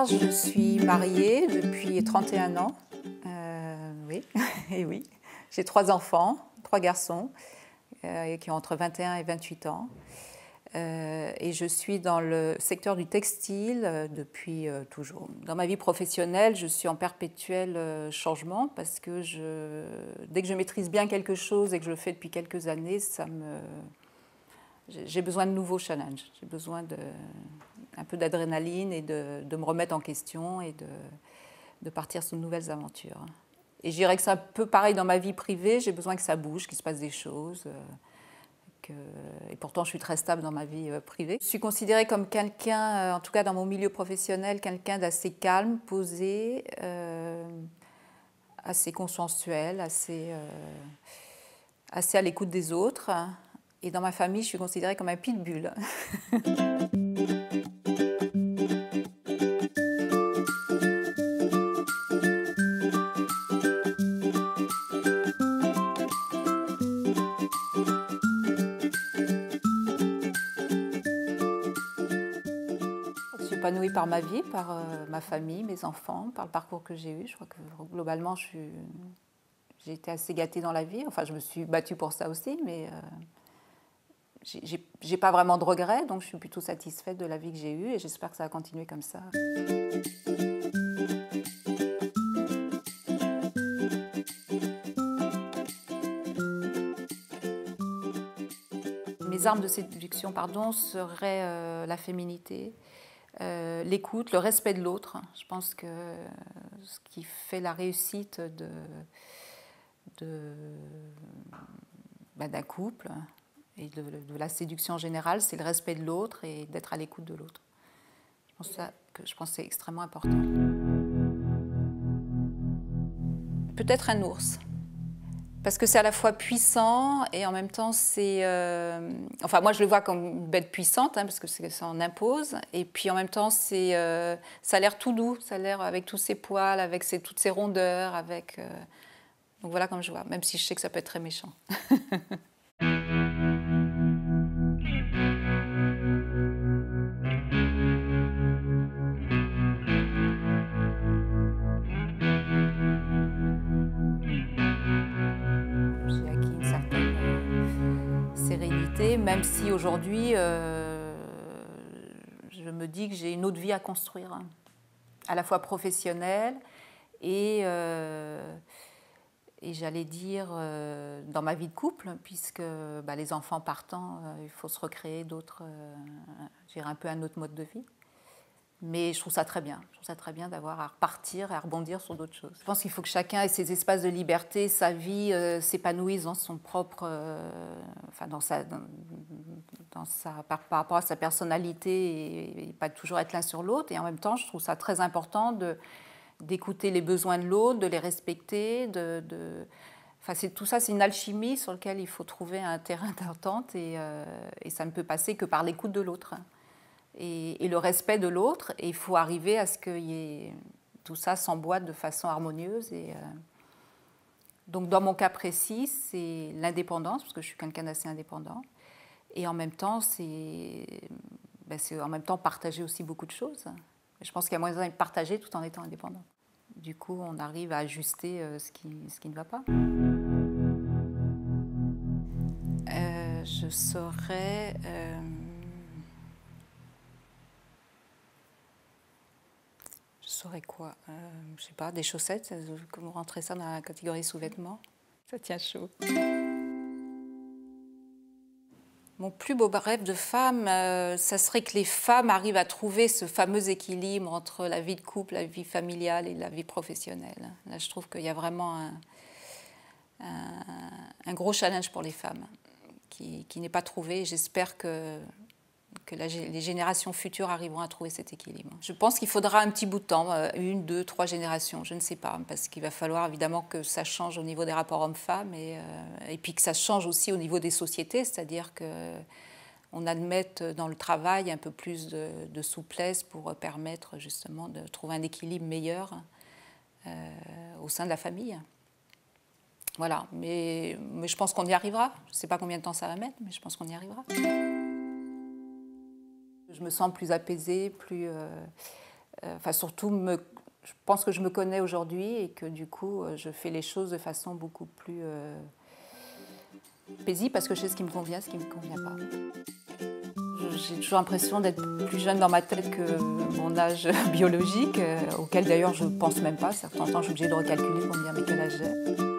part, je suis mariée depuis 31 ans. Oui, et oui. J'ai 3 enfants, 3 garçons, qui ont entre 21 et 28 ans. Et je suis dans le secteur du textile depuis toujours. Dans ma vie professionnelle, je suis en perpétuel changement parce que dès que je maîtrise bien quelque chose et que je le fais depuis quelques années, j'ai besoin de nouveaux challenges. J'ai besoin un peu d'adrénaline et de me remettre en question et de partir sur de nouvelles aventures. Et je dirais que c'est un peu pareil dans ma vie privée. J'ai besoin que ça bouge, qu'il se passe des choses. Et pourtant, je suis très stable dans ma vie privée. Je suis considérée comme quelqu'un, en tout cas dans mon milieu professionnel, quelqu'un d'assez calme, posé, assez consensuel, assez à l'écoute des autres. Et dans ma famille, je suis considérée comme un pitbull. Je suis épanouie par ma vie, par ma famille, mes enfants, par le parcours que j'ai eu. Je crois que globalement, j'ai été assez gâtée dans la vie. Enfin, je me suis battue pour ça aussi, mais j'ai pas vraiment de regrets, donc je suis plutôt satisfaite de la vie que j'ai eue et j'espère que ça va continuer comme ça. Mes armes de séduction, seraient la féminité, l'écoute, le respect de l'autre. Je pense que ce qui fait la réussite d'un couple et de la séduction en général, c'est le respect de l'autre et d'être à l'écoute de l'autre. Je pense que c'est extrêmement important. Peut-être un ours. Parce que c'est à la fois puissant et en même temps c'est... Enfin moi je le vois comme une bête puissante parce que ça en impose. Et puis en même temps ça a l'air tout doux, ça a l'air avec tous ses poils, avec toutes ses rondeurs, donc voilà comme je vois, même si je sais que ça peut être très méchant. J'ai acquis une certaine sérénité, même si aujourd'hui je me dis que j'ai une autre vie à construire, à la fois professionnelle et j'allais dire dans ma vie de couple, puisque les enfants partant, il faut se recréer un peu un autre mode de vie. Mais je trouve ça très bien. Je trouve ça très bien d'avoir à repartir et à rebondir sur d'autres choses. Je pense qu'il faut que chacun ait ses espaces de liberté, sa vie s'épanouisse dans son propre, par rapport à sa personnalité et pas toujours être l'un sur l'autre. Et en même temps, je trouve ça très important d'écouter les besoins de l'autre, de les respecter. Tout ça, c'est une alchimie sur laquelle il faut trouver un terrain d'entente et ça ne peut passer que par l'écoute de l'autre. Et le respect de l'autre, et il faut arriver à ce que tout ça s'emboîte de façon harmonieuse. Donc dans mon cas précis, c'est l'indépendance, parce que je suis quelqu'un d'assez indépendant, et en même temps, c'est en même temps partager aussi beaucoup de choses. Je pense qu'il y a moyen de partager tout en étant indépendant. Du coup, on arrive à ajuster ce qui ne va pas. Je saurais... Je saurais quoi je sais pas, des chaussettes, comment rentrer ça dans la catégorie sous-vêtements. Ça tient chaud. Mon plus beau rêve de femme, ça serait que les femmes arrivent à trouver ce fameux équilibre entre la vie de couple, la vie familiale et la vie professionnelle. Là, je trouve qu'il y a vraiment un gros challenge pour les femmes qui n'est pas trouvé. J'espère que les générations futures arriveront à trouver cet équilibre. Je pense qu'il faudra un petit bout de temps, 1, 2, 3 générations, je ne sais pas, parce qu'il va falloir évidemment que ça change au niveau des rapports hommes-femmes et puis que ça change aussi au niveau des sociétés, c'est-à-dire qu'on admette dans le travail un peu plus de souplesse pour permettre justement de trouver un équilibre meilleur au sein de la famille. Voilà, mais je pense qu'on y arrivera. Je ne sais pas combien de temps ça va mettre, mais je pense qu'on y arrivera. Je me sens plus apaisée, plus Enfin, surtout, je pense que je me connais aujourd'hui et que du coup, je fais les choses de façon beaucoup plus paisible parce que je sais ce qui me convient, ce qui ne me convient pas. J'ai toujours l'impression d'être plus jeune dans ma tête que mon âge biologique, auquel d'ailleurs je ne pense même pas. Certains temps, je suis obligée de recalculer pour me dire mais quel âge j'ai.